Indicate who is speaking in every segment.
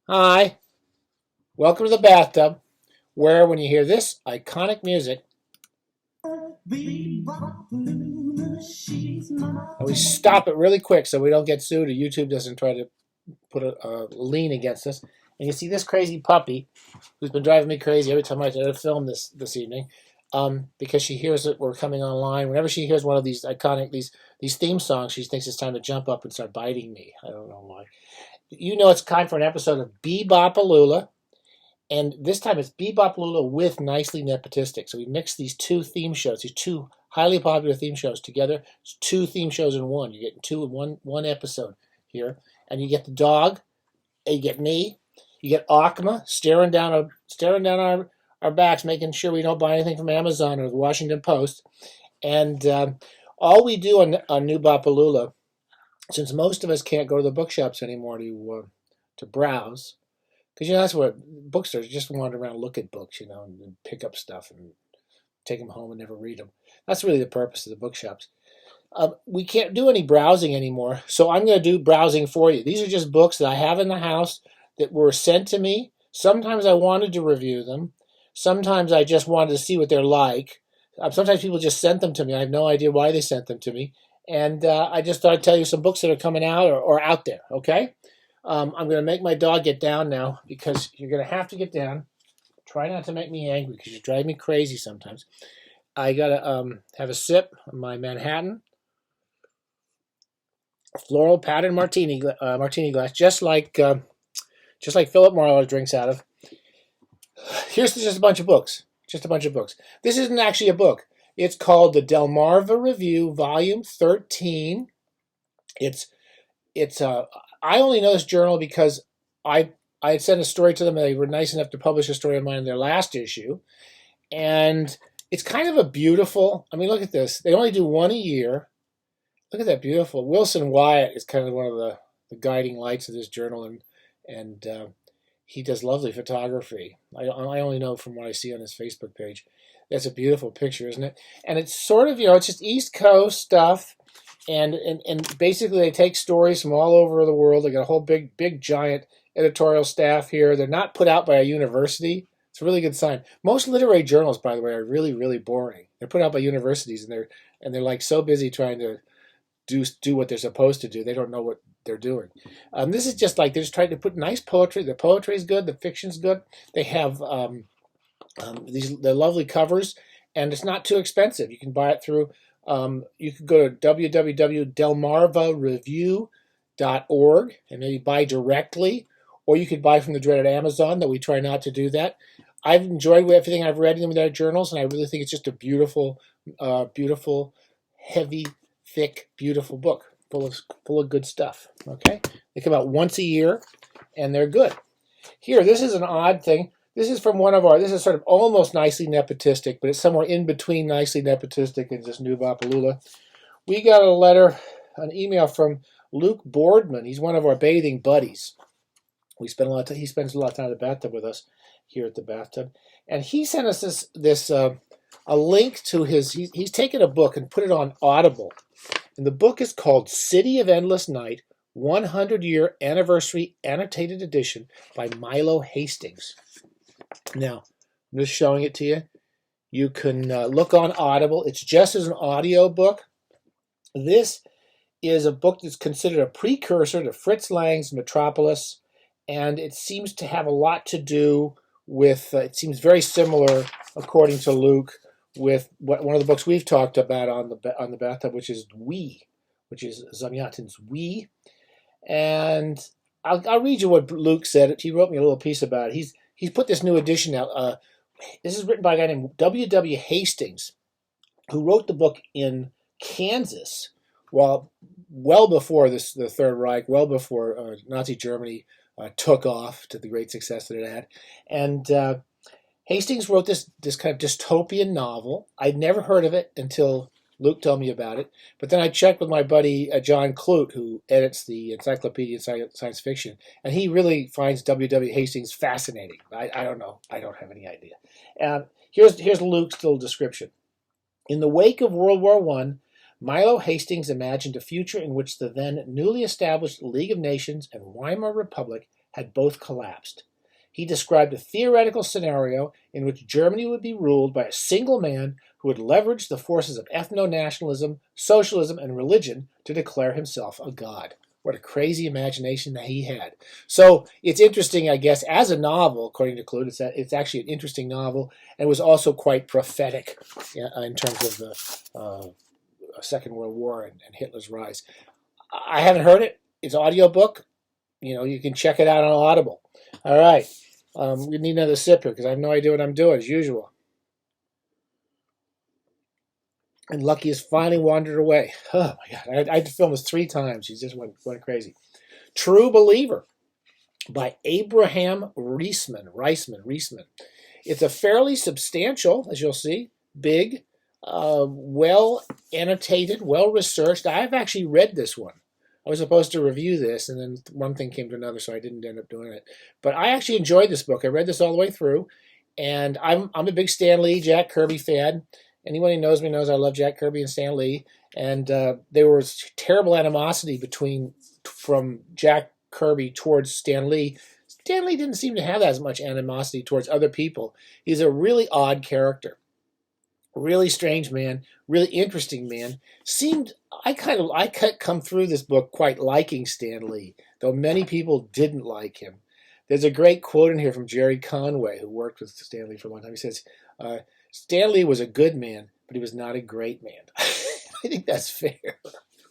Speaker 1: Hi, welcome to the bathtub, where when you hear this iconic music, and we stop it really quick so we don't get sued or YouTube doesn't try to put a lien against us. And you see this crazy puppy who's been driving me crazy every time I try to film this evening, because she hears that we're coming online. Whenever she hears one of these iconic these theme songs, she thinks it's time to jump up and start biting me. I don't know why. You know it's time for an episode of Bebop-A-Lula. And this time it's Bebop-A-Lula with Nicely Nepotistic. So we mix these two theme shows, these two highly popular theme shows together. It's two theme shows in one. You get two in one episode here. And you get the dog, and you get me, you get Akma staring down our backs, making sure we don't buy anything from Amazon or the Washington Post. And all we do on New-Bop-A-Lula, since most of us can't go to the bookshops anymore to browse, because that's what bookstores just wander around, look at books, and pick up stuff and take them home and never read them. That's really the purpose of the bookshops. We can't do any browsing anymore, so I'm going to do browsing for you. These are just books that I have in the house that were sent to me. Sometimes I wanted to review them. Sometimes I just wanted to see what they're like. Sometimes people just sent them to me. I have no idea why they sent them to me. And I just thought I'd tell you some books that are coming out or out there, okay? I'm going to make my dog get down now because you're going to have to get down. Try not to make me angry because you drive me crazy sometimes. I got to have a sip of my Manhattan floral pattern martini glass, just like Philip Marlowe drinks out of. Here's just a bunch of books. Just a bunch of books. This isn't actually a book. It's called the Delmarva Review, Volume 13. It's I only know this journal because I had sent a story to them, and they were nice enough to publish a story of mine in their last issue. And it's kind of a beautiful, look at this. They only do one a year. Look at that beautiful. Wilson Wyatt is kind of one of the guiding lights of this journal, and he does lovely photography. I only know from what I see on his Facebook page. That's a beautiful picture, isn't it? And it's sort of, it's just East Coast stuff. And basically they take stories from all over the world. They got a whole big giant editorial staff here. They're not put out by a university. It's a really good sign. Most literary journals, by the way, are really, really boring. They're put out by universities, and they're like so busy trying to do what they're supposed to do. They don't know what they're doing. This is just like they're just trying to put nice poetry. The poetry is good. The fiction's good. They have the lovely covers, and it's not too expensive. You can buy it through. You could go to www.delmarvareview.org and maybe buy directly, or you could buy from the dreaded Amazon, though we try not to do that. I've enjoyed everything I've read in their journals, and I really think it's just a beautiful, beautiful, heavy, thick, beautiful book full of good stuff. Okay, they come out once a year, and they're good. Here, this is an odd thing. This is from this is sort of almost Nicely Nepotistic, but it's somewhere in between Nicely Nepotistic and just New-Bop-A-Lula. We got a letter, an email from Luke Boardman. He's one of our bathing buddies. He spends a lot of time in the bathtub with us here at the bathtub. And he sent us a link to he's taken a book and put it on Audible. And the book is called City of Endless Night, 100-Year Anniversary Annotated Edition by Milo Hastings. Now, I'm just showing it to you. You can look on Audible. It's just as an audio book. This is a book that's considered a precursor to Fritz Lang's Metropolis, and it seems to have a lot to do with, it seems very similar, according to Luke, with one of the books we've talked about on the bathtub, which is Zamyatin's We. And I'll read you what Luke said. He wrote me a little piece about it. He's put this new edition out. This is written by a guy named W.W. Hastings, who wrote the book in Kansas, well before the Third Reich, well before Nazi Germany took off to the great success that it had. And Hastings wrote this kind of dystopian novel. I'd never heard of it until Luke told me about it. But then I checked with my buddy John Clute, who edits the Encyclopedia of Science Fiction, and he really finds W.W. Hastings fascinating. I don't know. I don't have any idea. Here's Luke's little description. In the wake of World War I, Milo Hastings imagined a future in which the then newly established League of Nations and Weimar Republic had both collapsed. He described a theoretical scenario in which Germany would be ruled by a single man who would leverage the forces of ethno-nationalism, socialism, and religion to declare himself a god. What a crazy imagination that he had. So it's interesting, I guess, as a novel, according to Clute, it's actually an interesting novel, and was also quite prophetic in terms of the Second World War and Hitler's rise. I haven't heard it. It's an audiobook. You can check it out on Audible. All right. We need another sip here because I have no idea what I'm doing, as usual. And Lucky has finally wandered away. Oh, my God. I had to film this 3 times. He just went crazy. True Believer by Abraham Reisman. It's a fairly substantial, as you'll see, big, well annotated, well researched. I've actually read this one. I was supposed to review this, and then one thing came to another, so I didn't end up doing it. But I actually enjoyed this book. I read this all the way through, and I'm a big Stan Lee, Jack Kirby fan. Anyone who knows me knows I love Jack Kirby and Stan Lee, and there was terrible animosity from Jack Kirby towards Stan Lee. Stan Lee didn't seem to have as much animosity towards other people. He's a really odd character. Really strange man, really interesting man. I come through this book quite liking Stan Lee, though many people didn't like him. There's a great quote in here from Jerry Conway, who worked with Stan Lee for a long time. He says, Stan Lee was a good man, but he was not a great man. I think that's fair.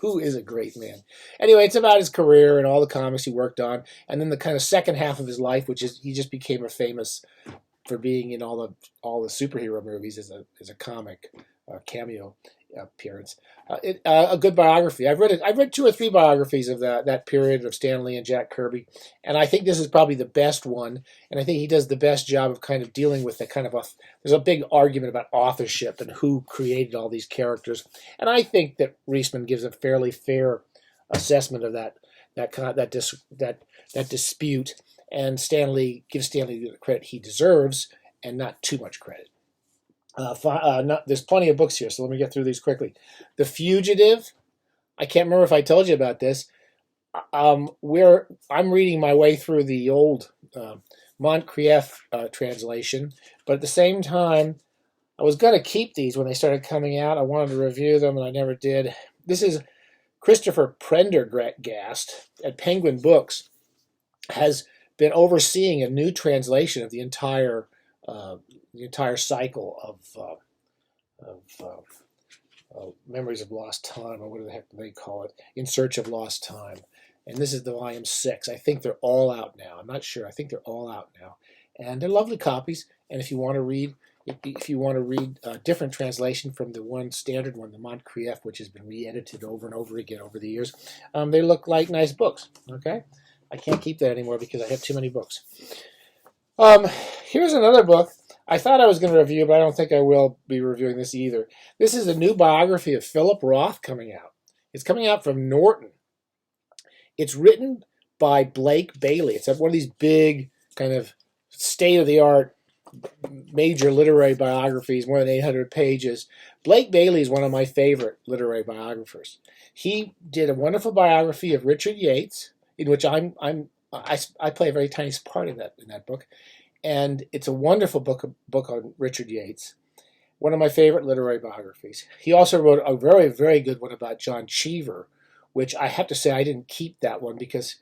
Speaker 1: Who is a great man? Anyway, it's about his career and all the comics he worked on, and then the kind of second half of his life, which is he just became a famous for being in all the superhero movies as a comic cameo appearance. A good biography. I've read 2 or 3 biographies of that period of Stan Lee and Jack Kirby, and I think this is probably the best one. And I think he does the best job of kind of dealing with the kind of there's a big argument about authorship and who created all these characters. And I think that Reisman gives a fairly fair assessment of that dispute. And gives Stan Lee the credit he deserves, and not too much credit. There's plenty of books here, so let me get through these quickly. The Fugitive. I can't remember if I told you about this. I'm reading my way through the old Moncrieff translation, but at the same time, I was going to keep these when they started coming out. I wanted to review them, and I never did. This is Christopher Prendergast at Penguin Books has been overseeing a new translation of the entire cycle of Memories of Lost Time, or what the heck do they call it? In Search of Lost Time. And this is the volume 6. I think they're all out now. I'm not sure. I think they're all out now, and they're lovely copies. And if you want to read a different translation from the one standard one, the Moncrieff, which has been re-edited over and over again over the years, they look like nice books. Okay. I can't keep that anymore because I have too many books. Here's another book. I thought I was going to review, but I don't think I will be reviewing this either. This is a new biography of Philip Roth coming out. It's coming out from Norton. It's written by Blake Bailey. It's one of these big kind of state-of-the-art major literary biographies, more than 800 pages. Blake Bailey is one of my favorite literary biographers. He did a wonderful biography of Richard Yates, in which I play a very tiny part in that book, and it's a wonderful book on Richard Yates, one of my favorite literary biographies. He also wrote a very, very good one about John Cheever, which I have to say I didn't keep that one because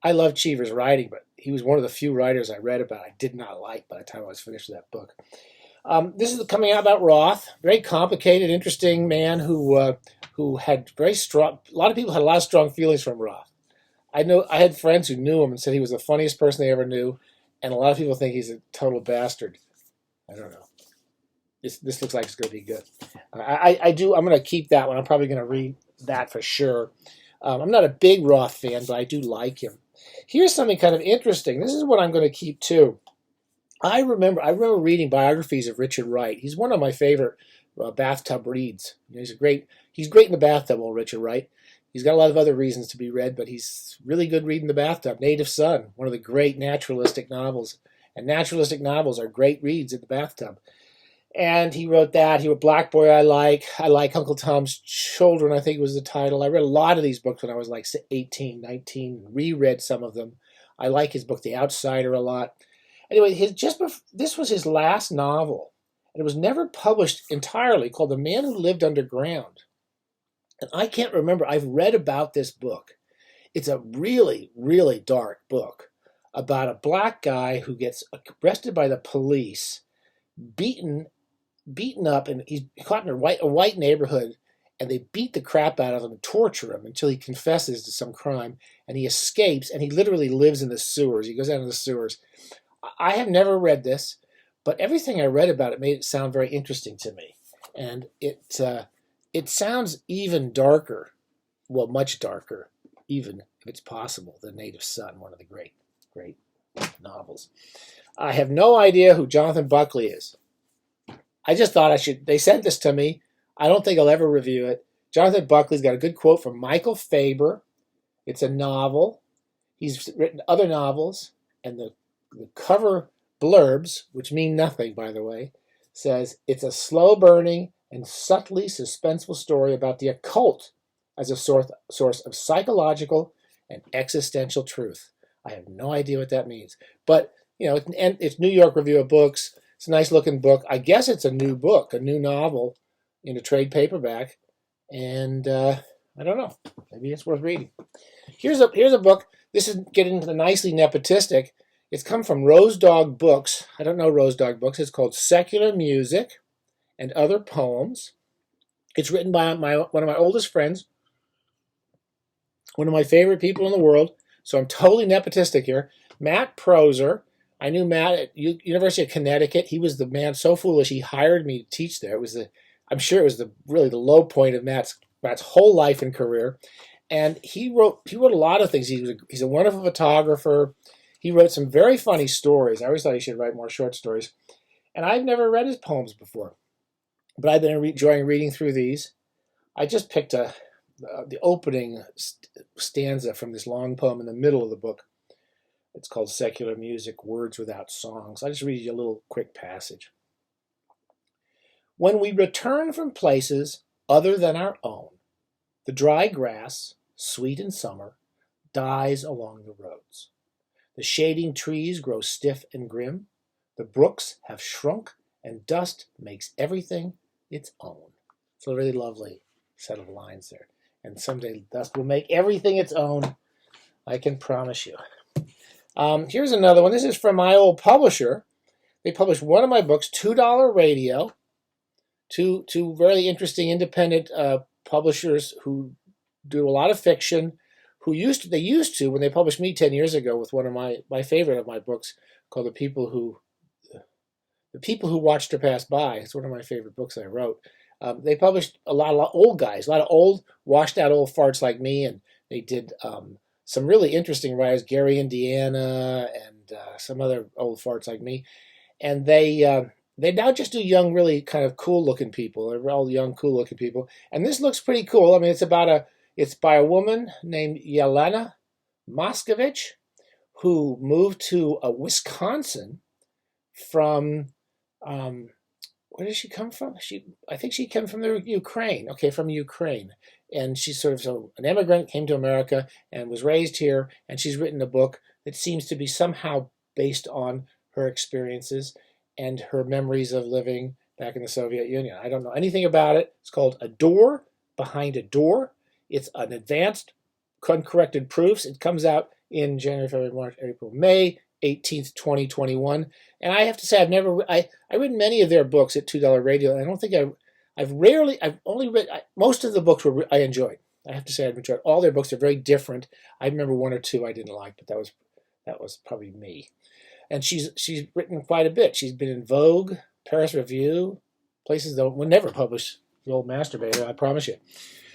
Speaker 1: I love Cheever's writing, but he was one of the few writers I read about I did not like by the time I was finished with that book. This is coming out about Roth, very complicated, interesting man who had very strong. A lot of people had a lot of strong feelings from Roth. I had friends who knew him and said he was the funniest person they ever knew, and a lot of people think he's a total bastard. I don't know. This looks like it's going to be good. I'm going to keep that one. I'm probably going to read that for sure. I'm not a big Roth fan, but I do like him. Here's something kind of interesting. This is what I'm going to keep too. I remember reading biographies of Richard Wright. He's one of my favorite bathtub reads. He's great in the bathtub, old Richard Wright. He's got a lot of other reasons to be read, but he's really good reading the bathtub. Native Son, one of the great naturalistic novels. And naturalistic novels are great reads in the bathtub. And he wrote that. He wrote Black Boy I Like Uncle Tom's Children, I think was the title. I read a lot of these books when I was like 18, 19, reread some of them. I like his book, The Outsider, a lot. Anyway, this was his last novel, and it was never published entirely, called The Man Who Lived Underground. And I can't remember, I've read about this book. It's a really, really dark book about a black guy who gets arrested by the police, beaten up, and he's caught in a white neighborhood, and they beat the crap out of him and torture him until he confesses to some crime, and he escapes, and he literally lives in the sewers. He goes out in the sewers. I have never read this, but everything I read about it made it sound very interesting to me. And it sounds even darker, well, much darker, even if it's possible, than Native Son, one of the great novels. I have no idea who Jonathan Buckley is. I just thought I should. They sent this to me. I don't think I'll ever review it. Jonathan Buckley's got a good quote from Michael Faber. It's a novel. He's written other novels, and the cover blurbs, which mean nothing, by the way, says it's a slow-burning and subtly suspenseful story about the occult as a source of psychological and existential truth. I have no idea what that means. But, you know, it's New York Review of Books. It's a nice-looking book. I guess it's a new book, a new novel in a trade paperback. And I don't know. Maybe it's worth reading. Here's a book. This is getting into the nicely nepotistic. It's come from Rose Dog Books. I don't know Rose Dog Books. It's called Secular Music and Other Poems. It's written by one of my oldest friends, one of my favorite people in the world. So I'm totally nepotistic here. Matt Proser. I knew Matt at University of Connecticut. He was the man so foolish he hired me to teach there. I'm sure it was really the low point of Matt's whole life and career. And he wrote a lot of things. He's a wonderful photographer. He wrote some very funny stories. I always thought he should write more short stories. And I've never read his poems before, but I've been enjoying reading through these. I just picked the opening stanza from this long poem in the middle of the book. It's called Secular Music, Words Without Songs. I'll just read you a little quick passage. When we return from places other than our own, the dry grass, sweet in summer, dies along the roads. The shading trees grow stiff and grim. The brooks have shrunk, and dust makes everything its own. It's a really lovely set of lines there. And someday dust will make everything its own, I can promise you. Here's another one. This is from my old publisher. They published one of my books, $2 Radio. Two very interesting independent publishers who do a lot of fiction. They used to when they published me 10 years ago with one of my favorite of my books called The People Who Watched Her Pass By. It's one of my favorite books I wrote. They published a lot of old guys, a lot of old, washed out old farts like me, and they did some really interesting writers, Gary Indiana and some other old farts like me. And they now just do young, really kind of cool-looking people. They're all young, cool-looking people. And this looks pretty cool. I mean, it's by a woman named Yelena Moskovich, who moved to Wisconsin from where did she come from? I think she came from the Ukraine. Okay, from Ukraine. And she's sort of an immigrant, came to America and was raised here. And she's written a book that seems to be somehow based on her experiences and her memories of living back in the Soviet Union. I don't know anything about it. It's called A Door Behind a Door. It's an advanced, uncorrected proofs. It comes out in January, February, March, April, May 18th, 2021. And I have to say, I read many of their books at $2 Radio, and I don't think I've only read, most of the books I enjoyed. I have to say I've enjoyed all their books. They're very different. I remember one or two I didn't like, but that was probably me. And she's written quite a bit. She's been in Vogue, Paris Review, places that will never publish The Old Masturbator, I promise you.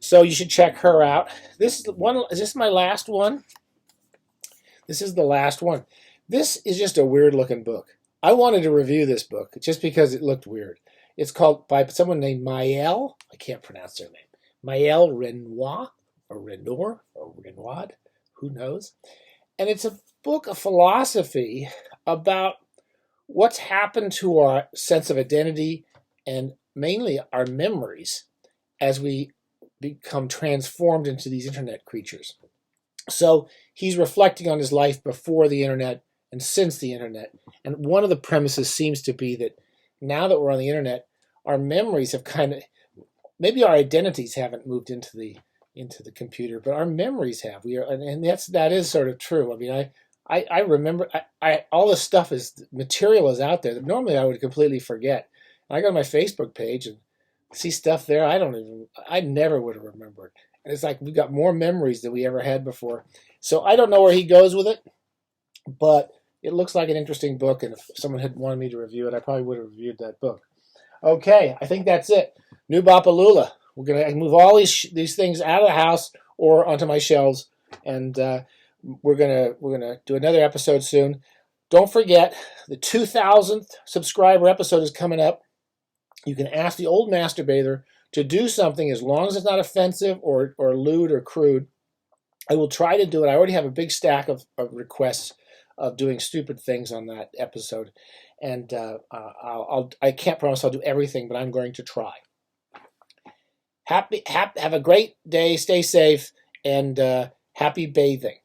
Speaker 1: So you should check her out. Is this my last one? This is the last one. This is just a weird-looking book. I wanted to review this book just because it looked weird. It's called by someone named Maëlle. I can't pronounce their name. Maëlle Renoir or Renoir or Renoir, who knows? And it's a book of philosophy about what's happened to our sense of identity and mainly our memories as we become transformed into these internet creatures. So he's reflecting on his life before the internet and since the internet. And one of the premises seems to be that now that we're on the internet, our memories have kind of, maybe our identities haven't moved into the computer, but our memories have. We are, and that is sort of true. I mean, I remember all this stuff is material is out there that normally I would completely forget. I go to my Facebook page and see stuff there I never would have remembered. And it's like we've got more memories than we ever had before. So I don't know where he goes with it, but it looks like an interesting book. And if someone had wanted me to review it, I probably would have reviewed that book. Okay, I think that's it. New-Bop-A-Lula. We're gonna move all these things out of the house or onto my shelves, and we're gonna do another episode soon. Don't forget, the 2000th subscriber episode is coming up. You can ask the old masturbator to do something as long as it's not offensive or lewd or crude. I will try to do it. I already have a big stack of requests of doing stupid things on that episode, and I can't promise I'll do everything, but I'm going to try. Have a great day. Stay safe, and happy bathing.